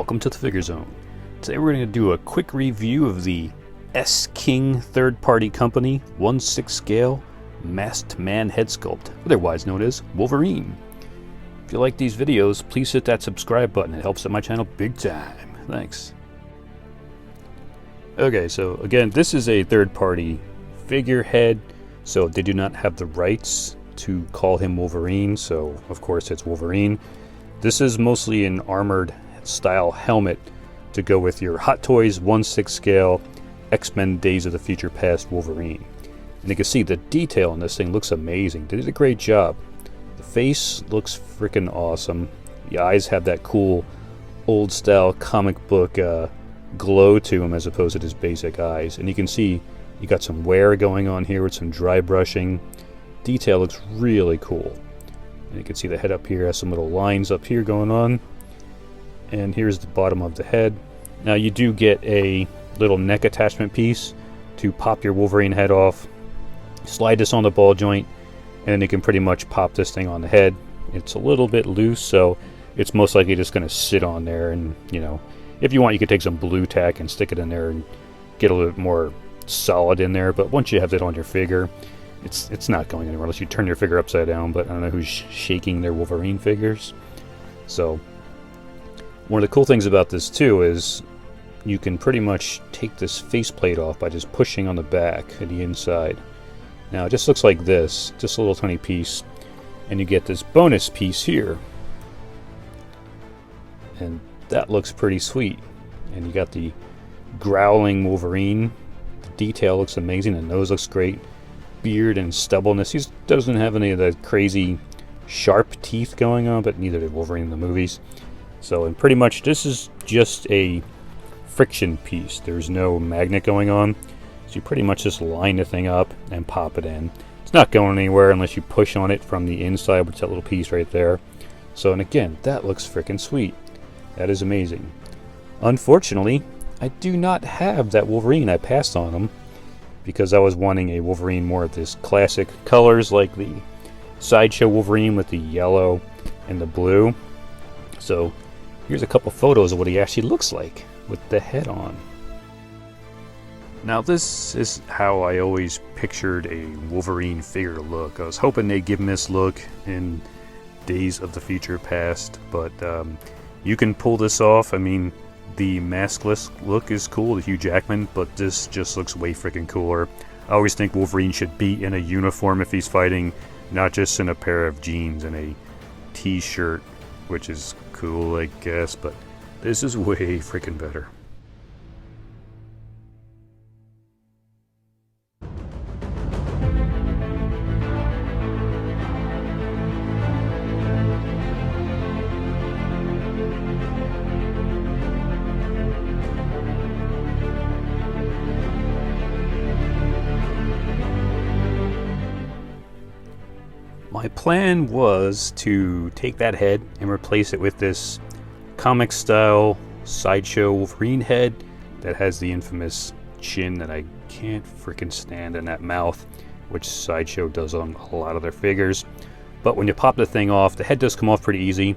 Welcome to the Figure Zone. Today we're going to do a quick review of the S.King third-party company 1/6 scale masked man head sculpt, otherwise known as Wolverine. If you like these videos, please hit that subscribe button. It helps out my channel big time. Thanks. Okay, so again, this is a third-party figurehead, so they do not have the rights to call him Wolverine, so of course it's Wolverine. This is mostly an armored style helmet to go with your Hot Toys 1/6 scale X-Men Days of the Future Past Wolverine. And you can see the detail in this thing looks amazing. They did a great job. The face looks freaking awesome. The eyes have that cool old style comic book glow to them as opposed to just basic eyes. And you can see you got some wear going on here with some dry brushing. Detail looks really cool. And you can see the head up here has some little lines up here going on. And here's the bottom of the head. Now you do get a little neck attachment piece to pop your Wolverine head off. Slide this on the ball joint, and then you can pretty much pop this thing on the head. It's a little bit loose, so it's most likely just going to sit on there. And you know, if you want, you could take some blue tack and stick it in there and get a little bit more solid in there. But once you have it on your figure, it's not going anywhere unless you turn your figure upside down. But I don't know who's shaking their Wolverine figures. So one of the cool things about this too is you can pretty much take this faceplate off by just pushing on the back and the inside. Now it just looks like this, just a little tiny piece, and you get this bonus piece here. And that looks pretty sweet. And you got the growling Wolverine. The detail looks amazing, the nose looks great. Beard and stubbleness. He doesn't have any of the crazy sharp teeth going on, but neither did Wolverine in the movies. So, and pretty much this is just a friction piece. There's no magnet going on. So you pretty much just line the thing up and pop it in. It's not going anywhere unless you push on it from the inside, which is that little piece right there. So, and again, that looks freaking sweet. That is amazing. Unfortunately, I do not have that Wolverine. I passed on him because I was wanting a Wolverine more of this classic colors like the Sideshow Wolverine with the yellow and the blue. So here's a couple photos of what he actually looks like with the head on. Now this is how I always pictured a Wolverine figure to look. I was hoping they'd give him this look in Days of the Future Past, but you can pull this off. I mean, the maskless look is cool, the Hugh Jackman, but this just looks way freaking cooler. I always think Wolverine should be in a uniform if he's fighting, not just in a pair of jeans and a t-shirt, which is cool, I guess, but this is way freaking better. My plan was to take that head and replace it with this comic style Sideshow Wolverine head that has the infamous chin that I can't freaking stand, and that mouth, which Sideshow does on a lot of their figures. But when you pop the thing off, the head does come off pretty easy,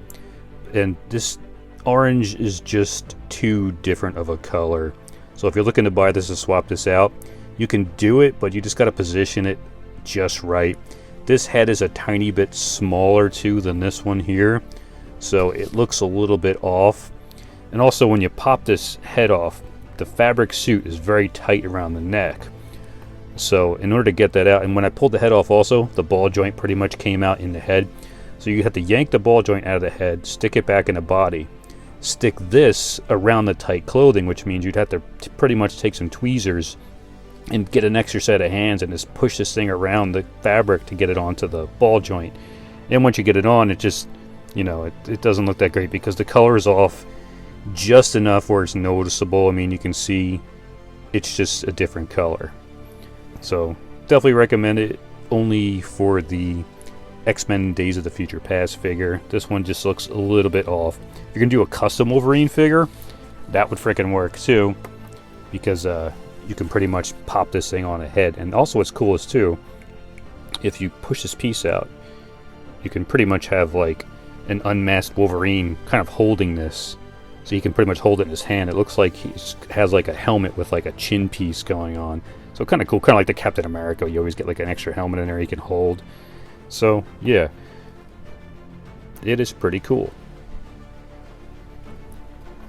and this orange is just too different of a color. So if you're looking to buy this or swap this out, you can do it, but you just got to position it just right. This head is a tiny bit smaller too than this one here, so it looks a little bit off. And also when you pop this head off, the fabric suit is very tight around the neck. So in order to get that out, and when I pulled the head off also, the ball joint pretty much came out in the head. So you have to yank the ball joint out of the head, stick it back in the body, stick this around the tight clothing, which means you'd have to pretty much take some tweezers and get an extra set of hands and just push this thing around the fabric to get it onto the ball joint. And once you get it on, it just, you know, it doesn't look that great because the color is off just enough where it's noticeable. I mean, you can see it's just a different color. So definitely recommend it only for the X-Men Days of the Future Past figure. This one just looks a little bit off. If you're gonna do a custom Wolverine figure, that would freaking work too, because you can pretty much pop this thing on a head. And also what's cool is too, if you push this piece out, you can pretty much have like an unmasked Wolverine kind of holding this so he can pretty much hold it in his hand. It looks like he has like a helmet with like a chin piece going on. So kind of cool, kind of like the Captain America. You always get like an extra helmet in there he can hold. So yeah, it is pretty cool.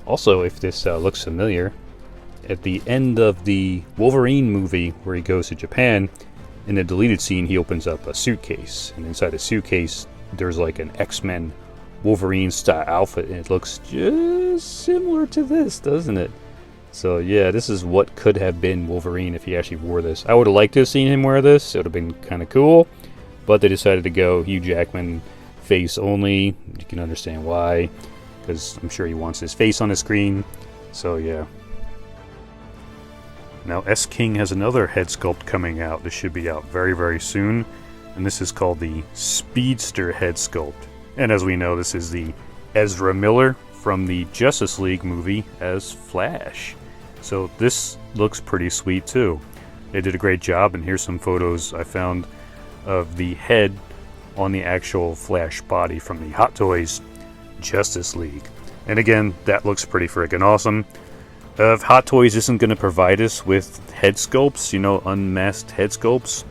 Also, if this looks familiar, at the end of the Wolverine movie where he goes to Japan, in the deleted scene he opens up a suitcase, and inside the suitcase there's like an X-Men Wolverine style outfit, and it looks just similar to this, doesn't it? So yeah, this is what could have been Wolverine if he actually wore this. I would have liked to have seen him wear this. It would have been kind of cool, but they decided to go Hugh Jackman face only. You can understand why, because I'm sure he wants his face on the screen. So yeah. Now S.King has another head sculpt coming out. This should be out very, very soon, and this is called the Speedster Head sculpt. And as we know, this is the Ezra Miller from the Justice League movie as Flash. So this looks pretty sweet too. They did a great job, and here's some photos I found of the head on the actual Flash body from the Hot Toys Justice League. And again, that looks pretty freaking awesome. If Hot Toys isn't going to provide us with head sculpts, you know, unmasked head sculpts,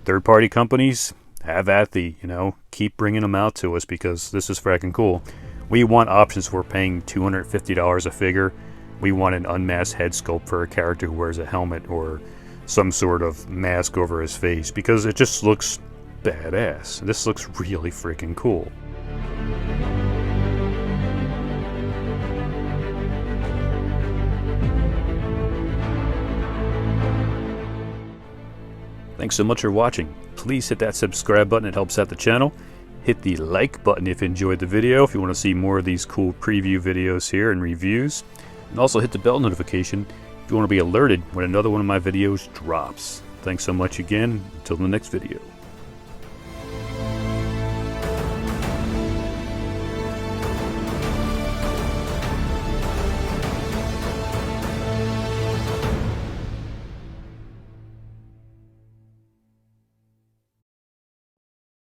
third-party companies, have at the, you know, keep bringing them out to us, because this is fracking cool. We want options. We're paying $250 a figure. We want an unmasked head sculpt for a character who wears a helmet or some sort of mask over his face, because it just looks badass. This looks really freaking cool. Thanks so much for watching. Please hit that subscribe button, it helps out the channel. Hit the like button if you enjoyed the video, if you want to see more of these cool preview videos here and reviews. And also hit the bell notification if you want to be alerted when another one of my videos drops. Thanks so much again. Until the next video.